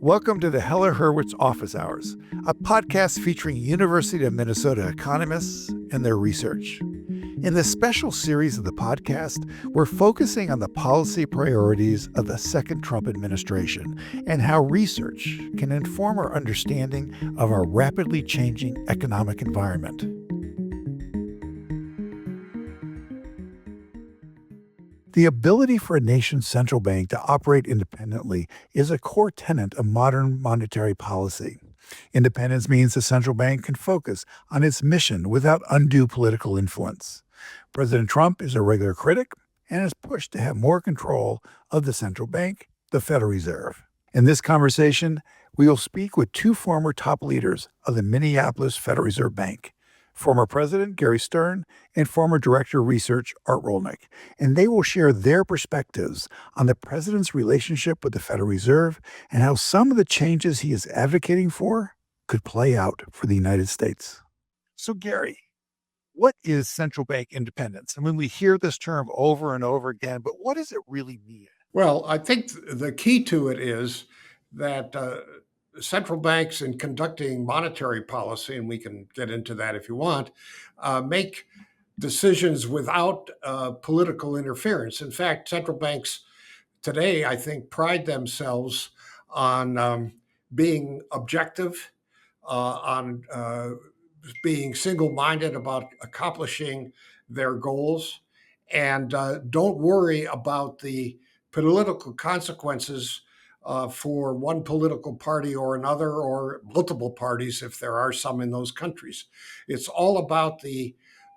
Welcome to the Heller-Hurwicz Office Hours, a podcast featuring University of Minnesota economists and their research. In this special series of the podcast, we're focusing on the policy priorities of the second Trump administration and how research can inform our understanding of our rapidly changing economic environment. The ability for a nation's central bank to operate independently is a core tenet of modern monetary policy. Independence means the central bank can focus on its mission without undue political influence. President Trump is a regular critic and is pushed to have more control of the central bank, the Federal Reserve. In this conversation, we will speak with two former top leaders of the Minneapolis Federal Reserve Bank, former President Gary Stern and former Director of Research Art Rolnick, and they will share their perspectives on the president's relationship with the Federal Reserve and how some of the changes he is advocating for could play out for the United States. So, Gary, what is central bank independence? I mean, we hear this term over and over again, but what does it really mean? Well, I think the key to it is that central banks, in conducting monetary policy, and we can get into that if you want, make decisions without political interference. In fact, central banks today, I think, pride themselves on being objective, on being single-minded about accomplishing their goals, and don't worry about the political consequences for one political party or another, or multiple parties if there are some in those countries. It's all about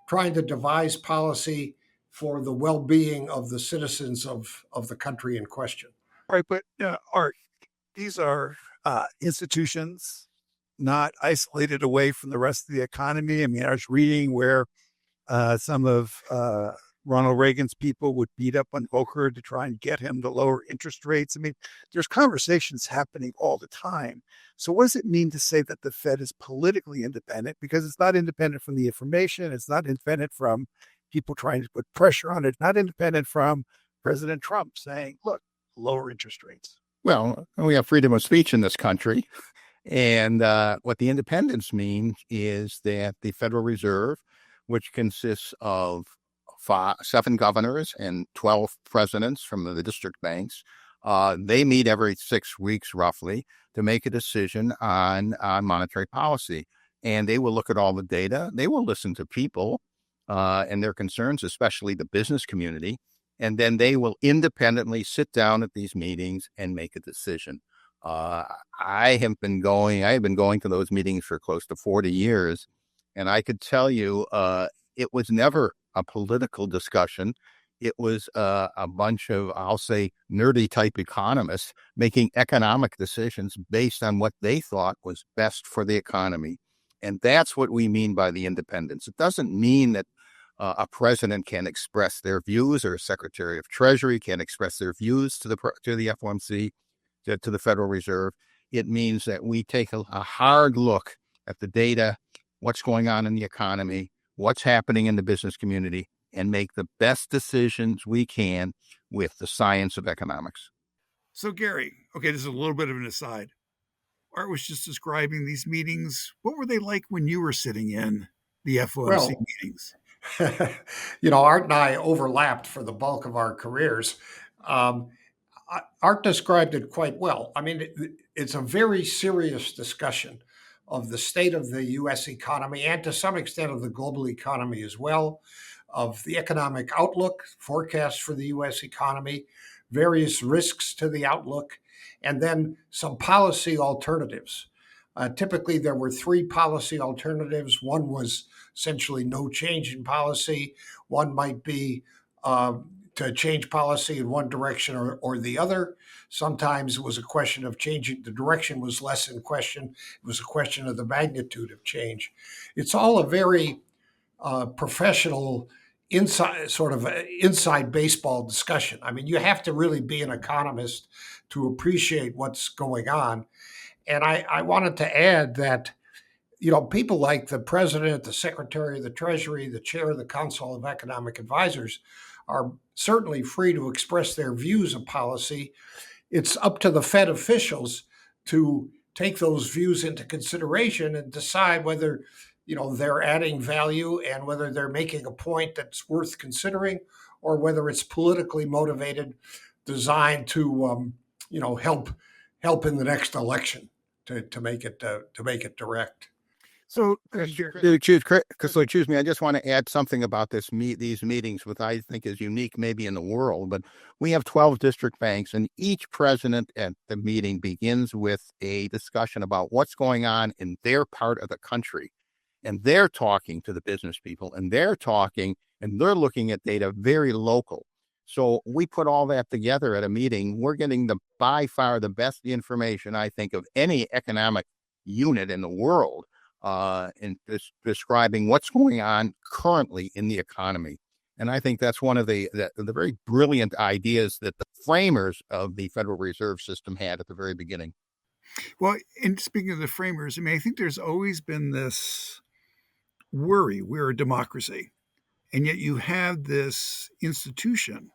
trying to devise policy for the well-being of the citizens of the country in question. Right, but Art, these are institutions not isolated away from the rest of the economy. I mean, I was reading where some of Ronald Reagan's people would beat up on Volcker to try and get him to lower interest rates. I mean, there's conversations happening all the time. So what does it mean to say that the Fed is politically independent? Because it's not independent from the information. It's not independent from people trying to put pressure on it. It's not independent from President Trump saying, look, lower interest rates. Well, we have freedom of speech in this country. And what the independence means is that the Federal Reserve, which consists of 7 governors and 12 presidents from the district banks, they meet every 6 weeks roughly to make a decision on monetary policy. And they will look at all the data. They will listen to people and their concerns, especially the business community. And then they will independently sit down at these meetings and make a decision. I have been going to those meetings for close to 40 years. And I could tell you, it was never a political discussion. It was a bunch of, I'll say, nerdy type economists making economic decisions based on what they thought was best for the economy. And that's what we mean by the independence. It doesn't mean that a president can express their views, or a secretary of Treasury can express their views to the FOMC, to the Federal Reserve. It means that we take a hard look at the data, what's going on in the economy, what's happening in the business community, and make the best decisions we can with the science of economics. So, Gary, okay, this is a little bit of an aside. Art was just describing these meetings. What were they like when you were sitting in the FOMC meetings? Art and I overlapped for the bulk of our careers. Art described it quite well. I mean, it's a very serious discussion of the state of the U.S. economy, and to some extent of the global economy as well, of the economic outlook, forecasts for the U.S. economy, various risks to the outlook, and then some policy alternatives. Typically, there were 3 policy alternatives. One was essentially no change in policy. One might be to change policy in one direction or the other. Sometimes it was a question of changing. The direction was less in question. It was a question of the magnitude of change. It's all a very professional, inside baseball discussion. I mean, you have to really be an economist to appreciate what's going on. And I wanted to add that, people like the president, the secretary of the Treasury, the chair of the Council of Economic Advisors are certainly free to express their views of policy. It's up to the Fed officials to take those views into consideration and decide whether they're adding value and whether they're making a point that's worth considering, or whether it's politically motivated, designed to help in the next election to make it direct. So, excuse me, I just want to add something about these meetings, which I think is unique maybe in the world. But we have 12 district banks, and each president at the meeting begins with a discussion about what's going on in their part of the country. And they're talking to the business people, and they're looking at data very local. So we put all that together at a meeting. We're getting by far the best information, I think, of any economic unit in the world in describing what's going on currently in the economy. And I think that's one of the very brilliant ideas that the framers of the Federal Reserve System had at the very beginning. Well, and speaking of the framers, I mean, I think there's always been this worry. We're a democracy, and yet you have this institution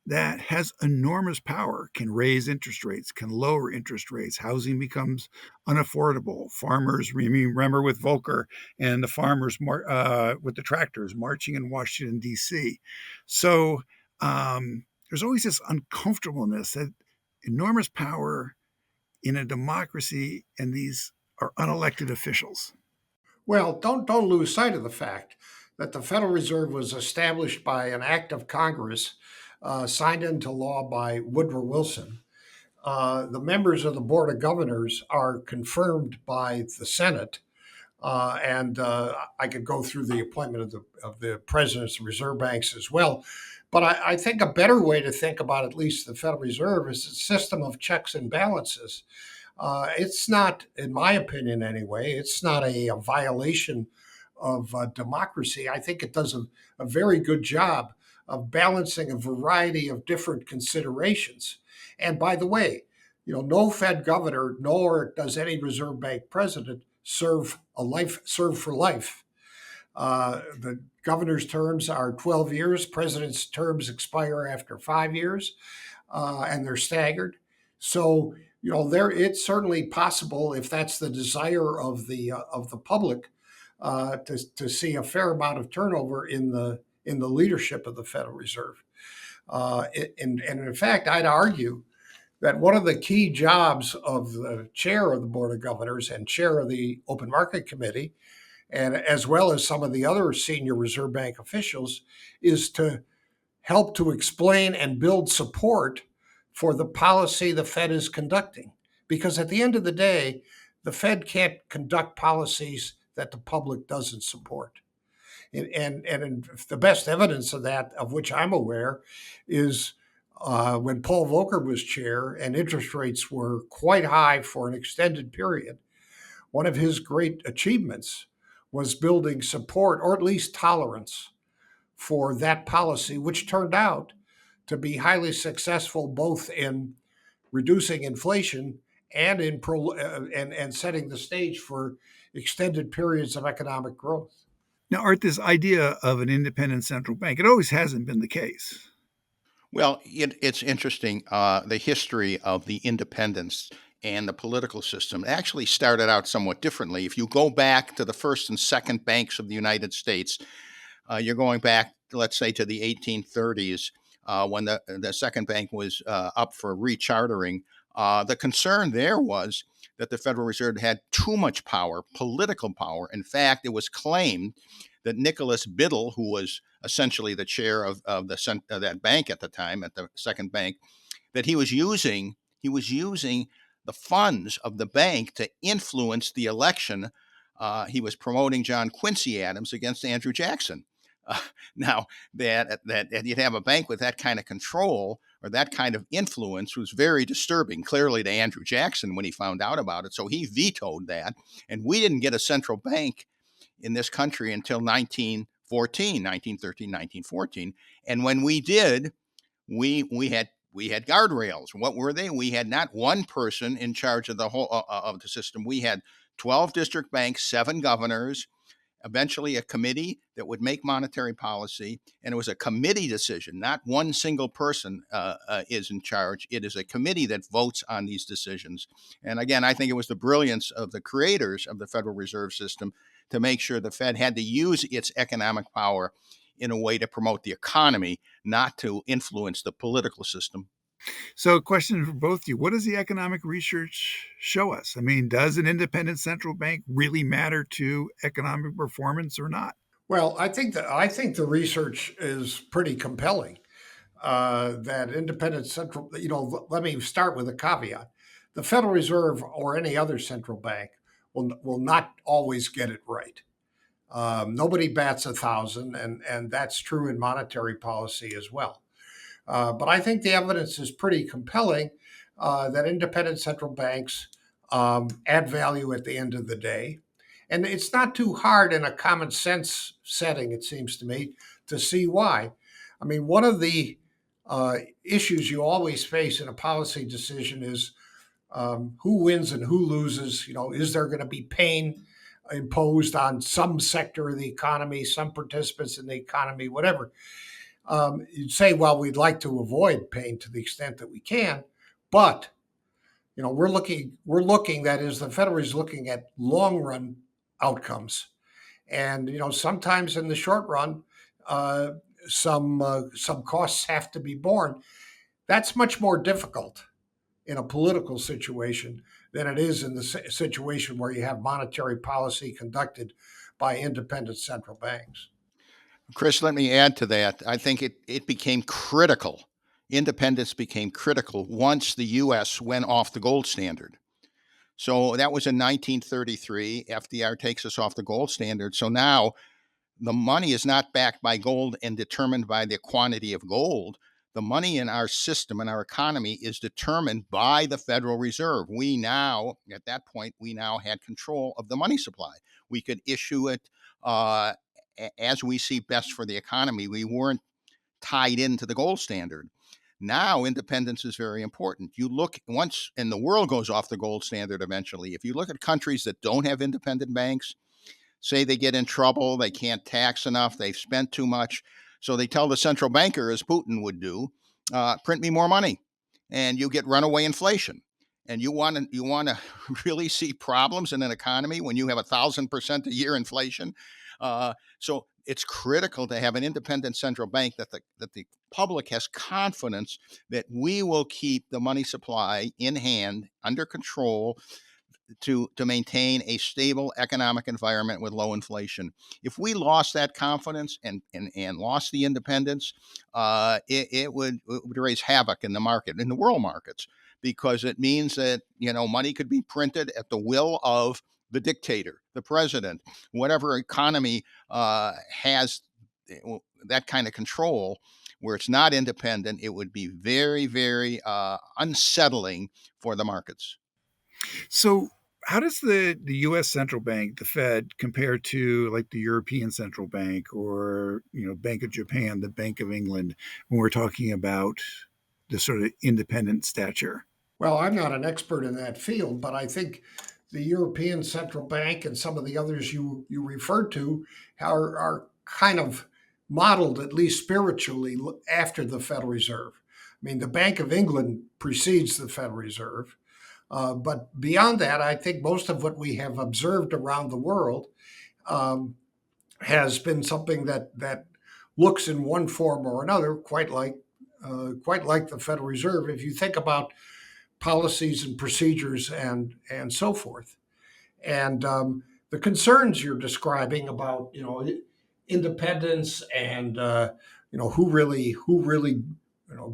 that has enormous power, can raise interest rates, can lower interest rates. Housing becomes unaffordable. Farmers, remember with Volcker and the farmers with the tractors marching in Washington, D.C. So there's always this uncomfortableness that enormous power in a democracy, and these are unelected officials. Well, don't lose sight of the fact that the Federal Reserve was established by an act of Congress, signed into law by Woodrow Wilson. The members of the Board of Governors are confirmed by the Senate, and I could go through the appointment of the presidents of reserve banks as well. But I think a better way to think about at least the Federal Reserve is a system of checks and balances. It's not, in my opinion anyway, it's not a violation of democracy. I think it does a very good job of balancing a variety of different considerations. And by the way, no Fed governor nor does any Reserve Bank president serve for life. The governor's terms are 12 years. President's terms expire after 5 years, and they're staggered. So it's certainly possible, if that's the desire of the public, to see a fair amount of turnover in the leadership of the Federal Reserve. And in fact, I'd argue that one of the key jobs of the chair of the Board of Governors and chair of the Open Market Committee, and as well as some of the other senior Reserve Bank officials, is to help to explain and build support for the policy the Fed is conducting. Because at the end of the day, the Fed can't conduct policies that the public doesn't support. And the best evidence of that, of which I'm aware, is when Paul Volcker was chair and interest rates were quite high for an extended period. One of his great achievements was building support, or at least tolerance, for that policy, which turned out to be highly successful both in reducing inflation and in and setting the stage for extended periods of economic growth. Now, Art, this idea of an independent central bank, it always hasn't been the case. Well, it's interesting. The history of the independence and the political system actually started out somewhat differently. If you go back to the first and second banks of the United States, you're going back, let's say, to the 1830s, when the second bank was up for rechartering. The concern there was that the Federal Reserve had too much power, political power. In fact, it was claimed that Nicholas Biddle, who was essentially the chair of that bank at the time, at the second bank, that he was using the funds of the bank to influence the election. He was promoting John Quincy Adams against Andrew Jackson. Now, that you'd have a bank with that kind of control or that kind of influence was very disturbing, clearly, to Andrew Jackson when he found out about it. So he vetoed that. And we didn't get a central bank in this country until 1913, 1914. And when we did, we had guardrails. What were they? We had not one person in charge of the whole of the system. We had 12 district banks, 7 governors, eventually a committee that would make monetary policy, and it was a committee decision. Not one single person is in charge. It is a committee that votes on these decisions. And again, I think it was the brilliance of the creators of the Federal Reserve System to make sure the Fed had to use its economic power in a way to promote the economy, not to influence the political system. So, question for both of you: what does the economic research show us? I mean, does an independent central bank really matter to economic performance or not? Well, I think the research is pretty compelling. That independent central, let me start with a caveat: the Federal Reserve or any other central bank will not always get it right. Nobody bats 1,000, and that's true in monetary policy as well. But I think the evidence is pretty compelling that independent central banks add value at the end of the day. And it's not too hard in a common sense setting, it seems to me, to see why. I mean, one of the issues you always face in a policy decision is who wins and who loses. Is there going to be pain imposed on some sector of the economy, some participants in the economy, whatever? You'd say, well, we'd like to avoid pain to the extent that we can, but we're looking. That is, the Federal is looking at long run outcomes, and sometimes in the short run, some costs have to be borne. That's much more difficult in a political situation than it is in the situation where you have monetary policy conducted by independent central banks. Chris, let me add to that. I think it became critical. Independence became critical once the U.S. went off the gold standard. So that was in 1933. FDR takes us off the gold standard. So now the money is not backed by gold and determined by the quantity of gold. The money in our system and our economy is determined by the Federal Reserve. At that point, we now had control of the money supply. We could issue it as we see best for the economy. We weren't tied into the gold standard. Now, independence is very important. You look once, and the world goes off the gold standard eventually. If you look at countries that don't have independent banks, say they get in trouble, they can't tax enough, they've spent too much. So they tell the central banker, as Putin would do, print me more money, and you get runaway inflation. And you want to really see problems in an economy when you have 1,000% a year inflation. So it's critical to have an independent central bank that the public has confidence that we will keep the money supply in hand, under control, to maintain a stable economic environment with low inflation. If we lost that confidence and lost the independence, it would raise havoc in the market, in the world markets, because it means that money could be printed at the will of the dictator, the president. Whatever economy has that kind of control, where it's not independent, it would be very, very unsettling for the markets. So, how does the U.S. central bank, the Fed, compare to like the European Central Bank or Bank of Japan, the Bank of England, when we're talking about the sort of independent stature? Well, I'm not an expert in that field, but I think the European Central Bank and some of the others you referred to are kind of modeled, at least spiritually, after the Federal Reserve. I mean, the Bank of England precedes the Federal Reserve. But beyond that, I think most of what we have observed around the world has been something that looks in one form or another quite like the Federal Reserve. If you think about policies and procedures and so forth, and the concerns you're describing about independence and who really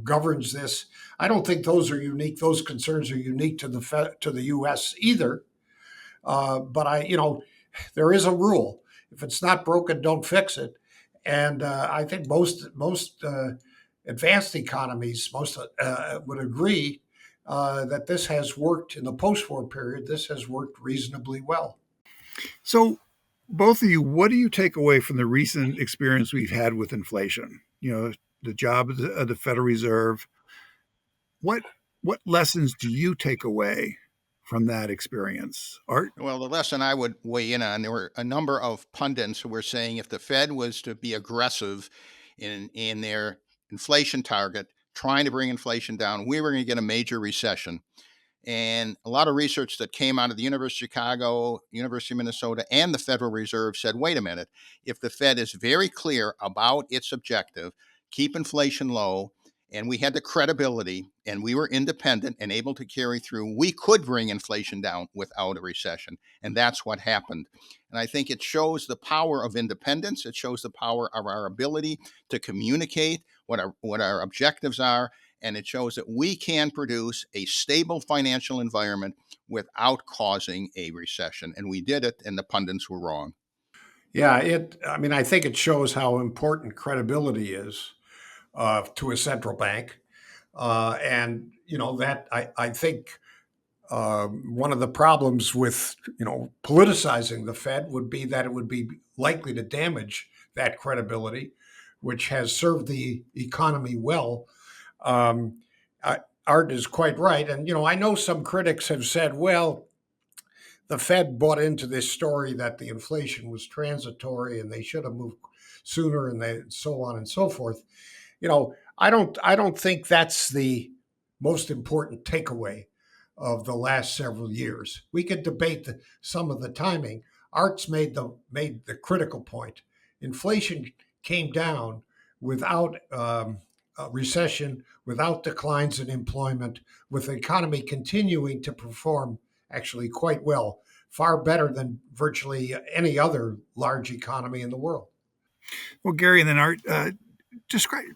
governs this. I don't think those are unique. Those concerns are unique to the U.S. either. But there is a rule: if it's not broken, don't fix it. And I think most advanced economies would agree that this has worked in the post-war period. This has worked reasonably well. So, both of you, what do you take away from the recent experience we've had with inflation? The job of the Federal Reserve. What lessons do you take away from that experience? Art? Well, the lesson I would weigh in on, there were a number of pundits who were saying if the Fed was to be aggressive in their inflation target, trying to bring inflation down, we were going to get a major recession. And a lot of research that came out of the University of Chicago, University of Minnesota, and the Federal Reserve said, wait a minute, if the Fed is very clear about its objective, keep inflation low, and we had the credibility and we were independent and able to carry through, we could bring inflation down without a recession. And that's what happened. And I think it shows the power of independence. It shows the power of our ability to communicate what our objectives are, and it shows that we can produce a stable financial environment without causing a recession. And we did it, and the pundits were wrong. Yeah, I think it shows how important credibility is to a central bank. And, I think one of the problems with, politicizing the Fed would be that it would be likely to damage that credibility, which has served the economy well. Um, Art is quite right. And, I know some critics have said, well, the Fed bought into this story that the inflation was transitory and they should have moved sooner and so on and so forth. I don't think that's the most important takeaway of the last several years. We could debate some of the timing. Art's made the critical point. Inflation came down without a recession, without declines in employment, with the economy continuing to perform actually quite well, far better than virtually any other large economy in the world. Well, Gary and then Art,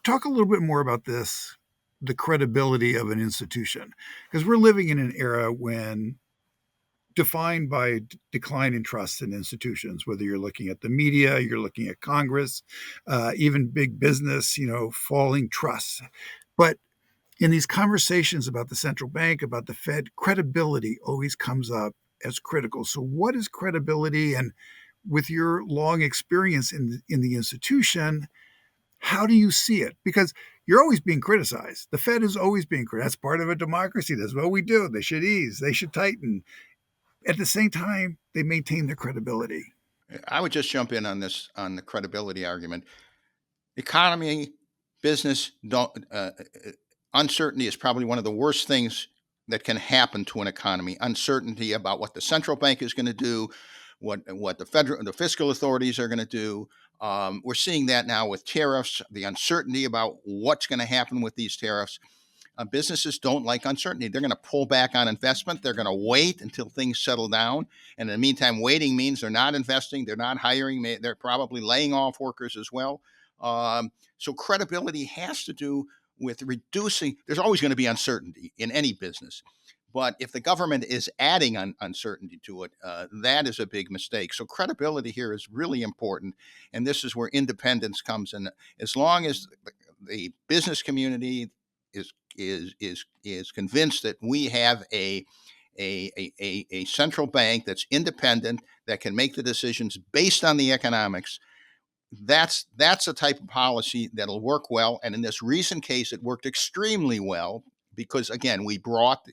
talk a little bit more about this, the credibility of an institution, because we're living in an era when defined by decline in trust in institutions, whether you're looking at the media, you're looking at Congress, even big business, falling trust. But in these conversations about the central bank, about the Fed, credibility always comes up as critical. So what is credibility? And with your long experience in the institution, how do you see it? Because you're always being criticized. The Fed is always being criticized. That's part of a democracy. That's what we do. They should ease. They should tighten. At the same time, they maintain their credibility. I would just jump in on the credibility argument. Economy, business, uncertainty is probably one of the worst things that can happen to an economy. Uncertainty about what the central bank is going to do, what the fiscal authorities are going to do. We're seeing that now with tariffs, the uncertainty about what's going to happen with these tariffs. Businesses don't like uncertainty. They're going to pull back on investment. They're going to wait until things settle down. And in the meantime, waiting means they're not investing. They're not hiring. They're probably laying off workers as well. So credibility has to do with reducing. There's always going to be uncertainty in any business. But if the government is adding uncertainty to it, that is a big mistake. So credibility here is really important. And this is where independence comes in. As long as the business community is convinced that we have a central bank that's independent, that can make the decisions based on the economics, that's a type of policy that'll work well. And in this recent case, it worked extremely well because, again, we brought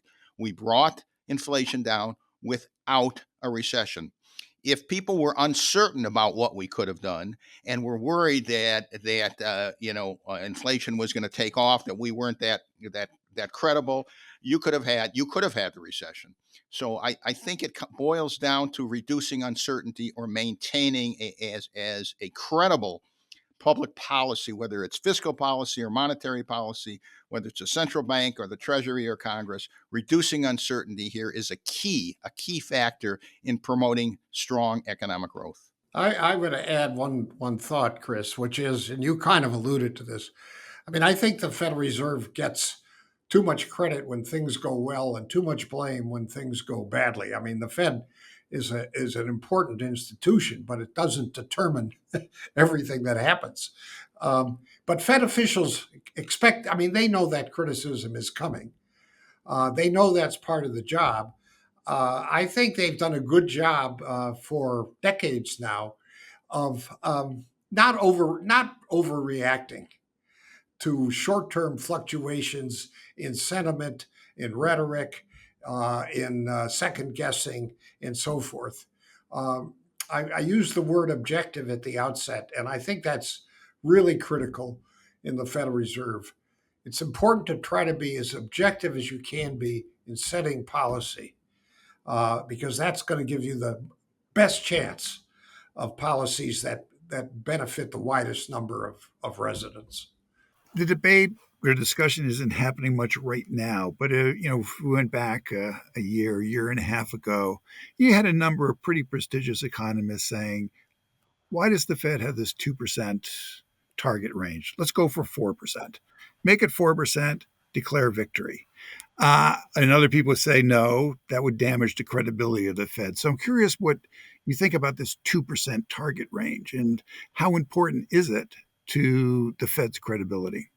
inflation down without a recession. If people were uncertain about what we could have done and were worried that inflation was going to take off, that we weren't that credible, you could have had the recession. So I think it boils down to reducing uncertainty or maintaining as a credible public policy, whether it's fiscal policy or monetary policy, whether it's a central bank or the Treasury or Congress. Reducing uncertainty here is a key factor in promoting strong economic growth. I'm going to add one thought, Chris, which is, and you kind of alluded to this. I think the Federal Reserve gets too much credit when things go well and too much blame when things go badly. The Fed is an important institution, but it doesn't determine everything that happens. But Fed officials expect, they know that criticism is coming. They know that's part of the job. I think they've done a good job for decades now of not overreacting to short-term fluctuations in sentiment, in rhetoric, in second guessing and so forth. Um, I use the word objective at the outset, and I think that's really critical in the Federal Reserve. It's important to try to be as objective as you can be in setting policy, because that's going to give you the best chance of policies that benefit the widest number of residents. The debate or discussion isn't happening much right now, but if we went back a year and a half ago, you had a number of pretty prestigious economists saying, "Why does the Fed have this 2% target range? Let's go for 4%. Make it 4%, declare victory." And other people say, no, that would damage the credibility of the Fed. So I'm curious what you think about this 2% target range and how important is it to the Fed's credibility?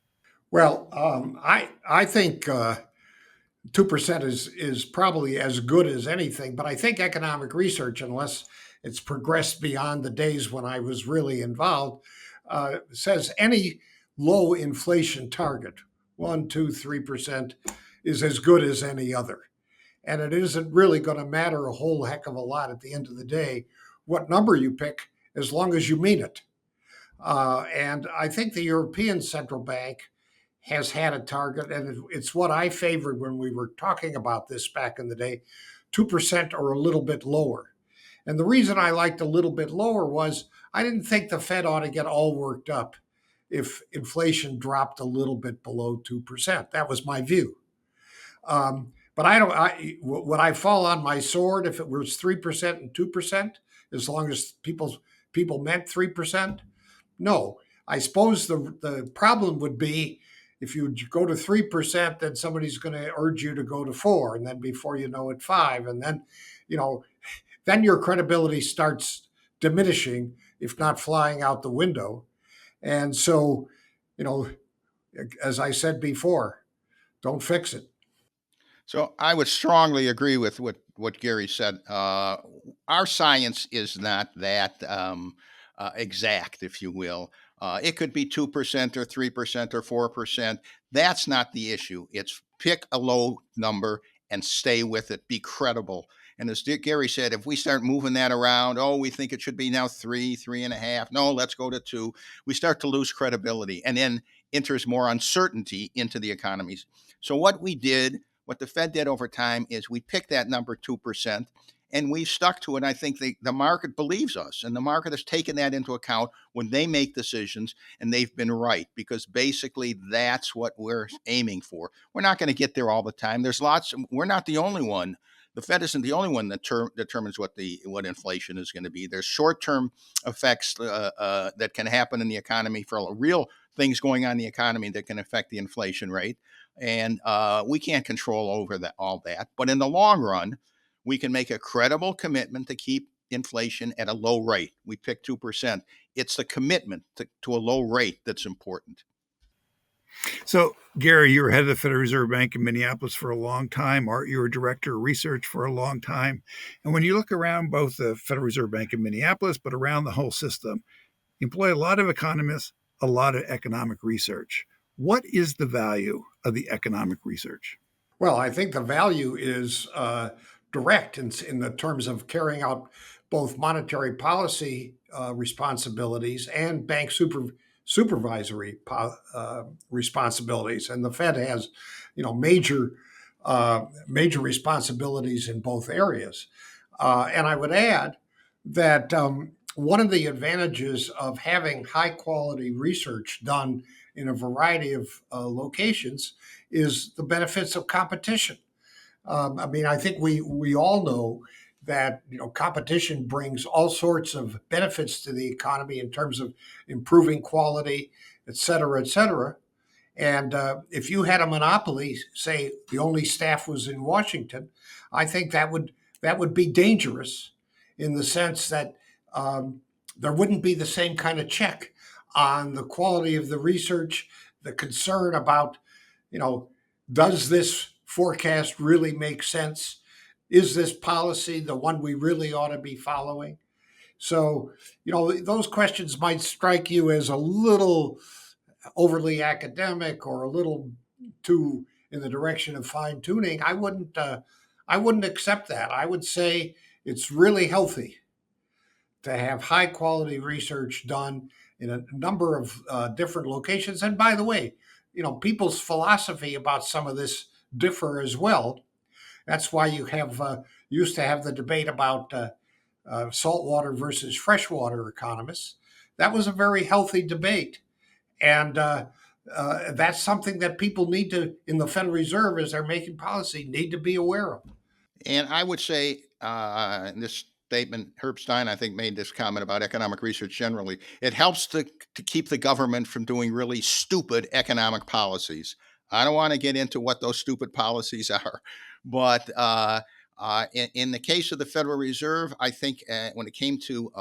Well, I think 2% is probably as good as anything, but I think economic research, unless it's progressed beyond the days when I was really involved, says any low inflation target, 1, 2, 3%, is as good as any other. And it isn't really going to matter a whole heck of a lot at the end of the day what number you pick, as long as you mean it. And I think the European Central Bank has had a target, and it's what I favored when we were talking about this back in the day, 2% or a little bit lower. And the reason I liked a little bit lower was I didn't think the Fed ought to get all worked up if inflation dropped a little bit below 2%. That was my view. But I don't. Would I fall on my sword if it was 3% and 2%, as long as people meant 3%? No. I suppose the problem would be if you go to 3%, then somebody's going to urge you to go to 4, and then before you know it, 5, and then, you know, then your credibility starts diminishing, if not flying out the window. And so, you know, as I said before, don't fix it. So I would strongly agree with what Gary said. Our science is not that exact, if you will. It could be 2% or 3% or 4%. That's not the issue. It's pick a low number and stay with it. Be credible. And as Gary said, if we start moving that around, oh, we think it should be now 3, 3.5. No, let's go to 2. We start to lose credibility, and then enters more uncertainty into the economies. So what the Fed did over time is we picked that number 2%, and we stuck to it. I think the market believes us, and the market has taken that into account when they make decisions, and they've been right, because basically that's what we're aiming for. We're not going to get there all the time. We're not the only one. The Fed isn't the only one that determines what inflation is going to be. There's short-term effects that can happen in the economy for real things going on in the economy that can affect the inflation rate. And we can't control over all that. But in the long run, we can make a credible commitment to keep inflation at a low rate. We pick 2%. It's the commitment to a low rate that's important. So, Gary, you were head of the Federal Reserve Bank in Minneapolis for a long time. Art, you were director of research for a long time. And when you look around both the Federal Reserve Bank in Minneapolis, but around the whole system, you employ a lot of economists, a lot of economic research. What is the value of the economic research? Well, I think the value is direct in the terms of carrying out both monetary policy responsibilities and bank supervisory responsibilities. And the Fed has, major responsibilities in both areas. And I would add that one of the advantages of having high quality research done in a variety of locations is the benefits of competition. I think we all know that competition brings all sorts of benefits to the economy in terms of improving quality, et cetera, et cetera. And if you had a monopoly, say the only staff was in Washington, I think that would be dangerous in the sense that there wouldn't be the same kind of check on the quality of the research, the concern about, does this forecast really make sense? Is this policy the one we really ought to be following? So, those questions might strike you as a little overly academic or a little too in the direction of fine tuning. I I wouldn't accept that. I would say it's really healthy to have high quality research done in a number of different locations. And by the way, people's philosophy about some of this differ as well. That's why you have used to have the debate about saltwater versus freshwater economists. That was a very healthy debate, and that's something that people need to, in the Federal Reserve, as they're making policy, need to be aware of. And I would say in this statement, Herb Stein, I think, made this comment about economic research generally. It helps to keep the government from doing really stupid economic policies. I don't want to get into what those stupid policies are, but in the case of the Federal Reserve, I think when it came to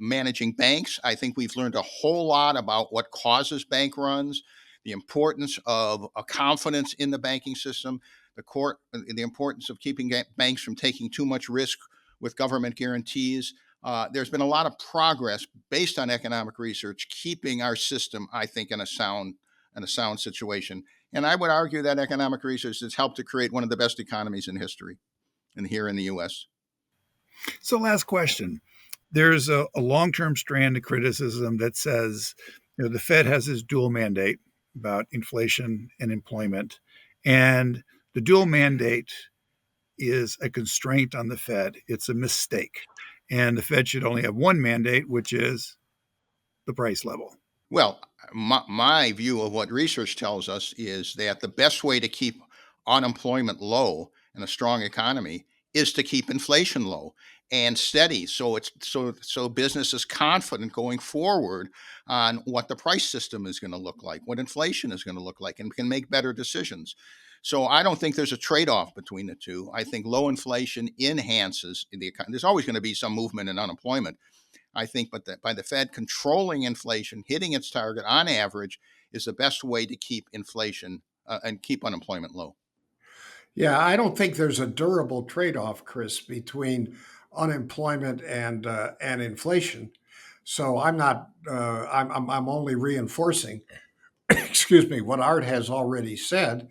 managing banks, I think we've learned a whole lot about what causes bank runs, the importance of a confidence in the banking system, the importance of keeping banks from taking too much risk with government guarantees. There's been a lot of progress based on economic research, keeping our system, I think, in a sound situation. And I would argue that economic research has helped to create one of the best economies in history, and here in the U.S. So, last question. There's a long-term strand of criticism that says, the Fed has this dual mandate about inflation and employment, and the dual mandate is a constraint on the Fed. It's a mistake. And the Fed should only have one mandate, which is the price level. Well, my view of what research tells us is that the best way to keep unemployment low in a strong economy is to keep inflation low and steady, so business is confident going forward on what the price system is going to look like, what inflation is going to look like, and can make better decisions. So I don't think there's a trade-off between the two. I think low inflation enhances the economy. There's always going to be some movement in unemployment, I think, but by the Fed controlling inflation, hitting its target on average, is the best way to keep inflation and keep unemployment low. Yeah, I don't think there's a durable trade-off, Chris, between unemployment and inflation. So I'm not. I'm only reinforcing, excuse me, what Art has already said.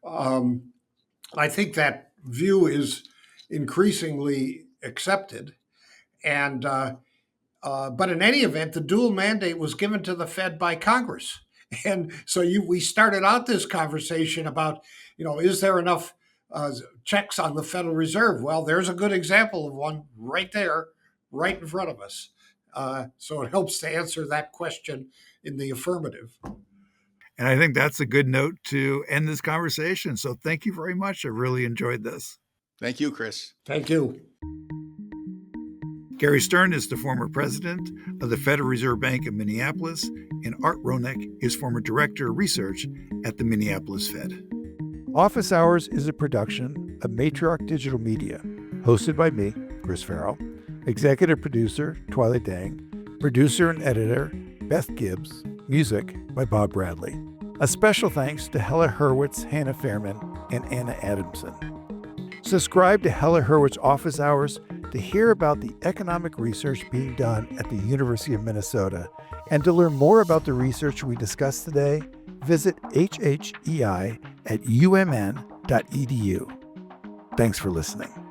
I think that view is increasingly accepted, and but in any event, the dual mandate was given to the Fed by Congress, and so we started out this conversation about, is there enough checks on the Federal Reserve? Well, there's a good example of one right there, right in front of us. So it helps to answer that question in the affirmative. And I think that's a good note to end this conversation. So thank you very much. I really enjoyed this. Thank you, Chris. Thank you. Gary Stern is the former president of the Federal Reserve Bank of Minneapolis, and Art Rolnick is former director of research at the Minneapolis Fed. Office Hours is a production of Matriarch Digital Media, hosted by me, Chris Farrell, executive producer, Twilight Dang, producer and editor, Beth Gibbs, music by Bob Bradley. A special thanks to Heller-Hurwicz, Hannah Fairman, and Anna Adamson. Subscribe to Heller-Hurwicz Office Hours to hear about the economic research being done at the University of Minnesota. And to learn more about the research we discussed today, visit hhei at umn.edu. Thanks for listening.